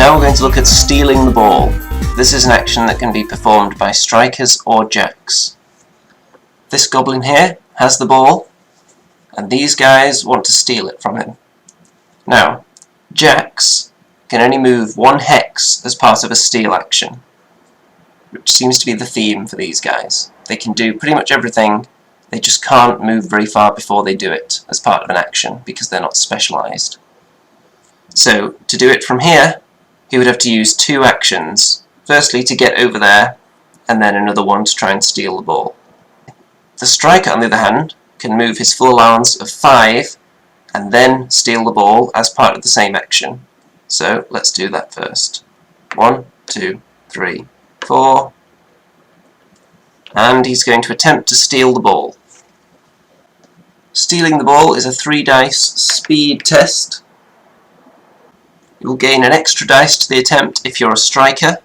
Now we're going to look at stealing the ball. This is an action that can be performed by strikers or jacks. This goblin here has the ball, and these guys want to steal it from him. Now, jacks can only move one hex as part of a steal action, which seems to be the theme for these guys. They can do pretty much everything, they just can't move very far before they do it as part of an action because they're not specialised. So, to do it from here, he would have to use two actions. Firstly, to get over there, and then another one to try and steal the ball. The striker, on the other hand, can move his full allowance of 5 and then steal the ball as part of the same action. So let's do that first. 1, 2, 3, 4. And he's going to attempt to steal the ball. Stealing the ball is a 3 dice speed test. You'll gain an extra dice to the attempt if you're a striker.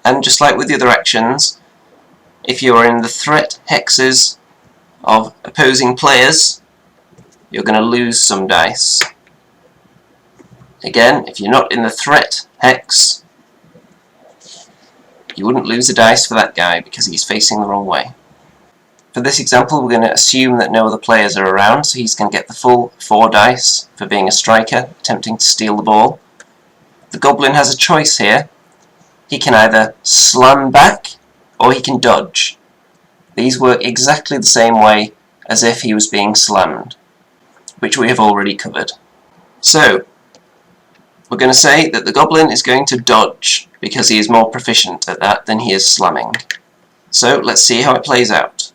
And just like with the other actions, if you are in the threat hexes of opposing players, you're going to lose some dice. Again, if you're not in the threat hex, you wouldn't lose a dice for that guy because he's facing the wrong way. For this example, we're going to assume that no other players are around, so he's going to get the full 4 dice for being a striker, attempting to steal the ball. The goblin has a choice here. He can either slam back, or he can dodge. These work exactly the same way as if he was being slammed, which we have already covered. So, we're going to say that the goblin is going to dodge, because he is more proficient at that than he is slamming. So, let's see how it plays out.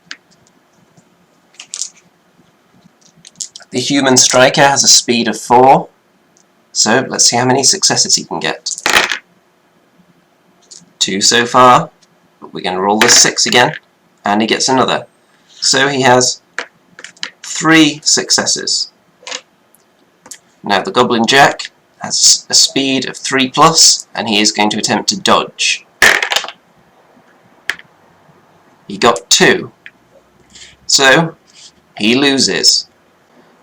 The human striker has a speed of 4, so let's see how many successes he can get. 2 so far, but we're going to roll this 6 again, and he gets another. So he has 3 successes. Now the Goblin Jack has a speed of 3+, and he is going to attempt to dodge. He got 2, so he loses.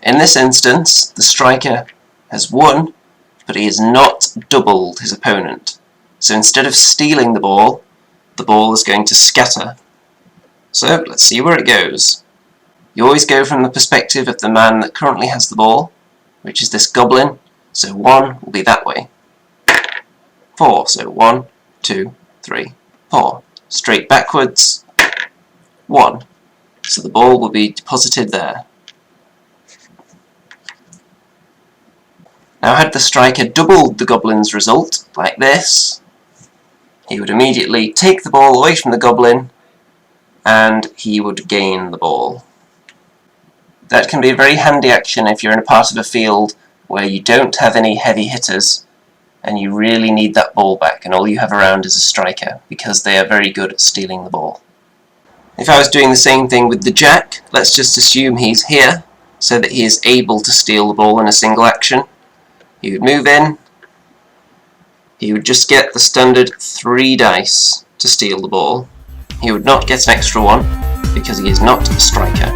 In this instance, the striker has won, but he has not doubled his opponent. So instead of stealing the ball is going to scatter. So let's see where it goes. You always go from the perspective of the man that currently has the ball, which is this goblin. So 1 will be that way. 4, so 1, 2, 3, 4. Straight backwards. 1. So the ball will be deposited there. Now had the striker doubled the goblin's result, like this, he would immediately take the ball away from the goblin, and he would gain the ball. That can be a very handy action if you're in a part of a field where you don't have any heavy hitters, and you really need that ball back, and all you have around is a striker, because they are very good at stealing the ball. If I was doing the same thing with the jack, let's just assume he's here, so that he is able to steal the ball in a single action. He would move in, he would just get the standard 3 dice to steal the ball. He would not get an extra one, because he is not a striker.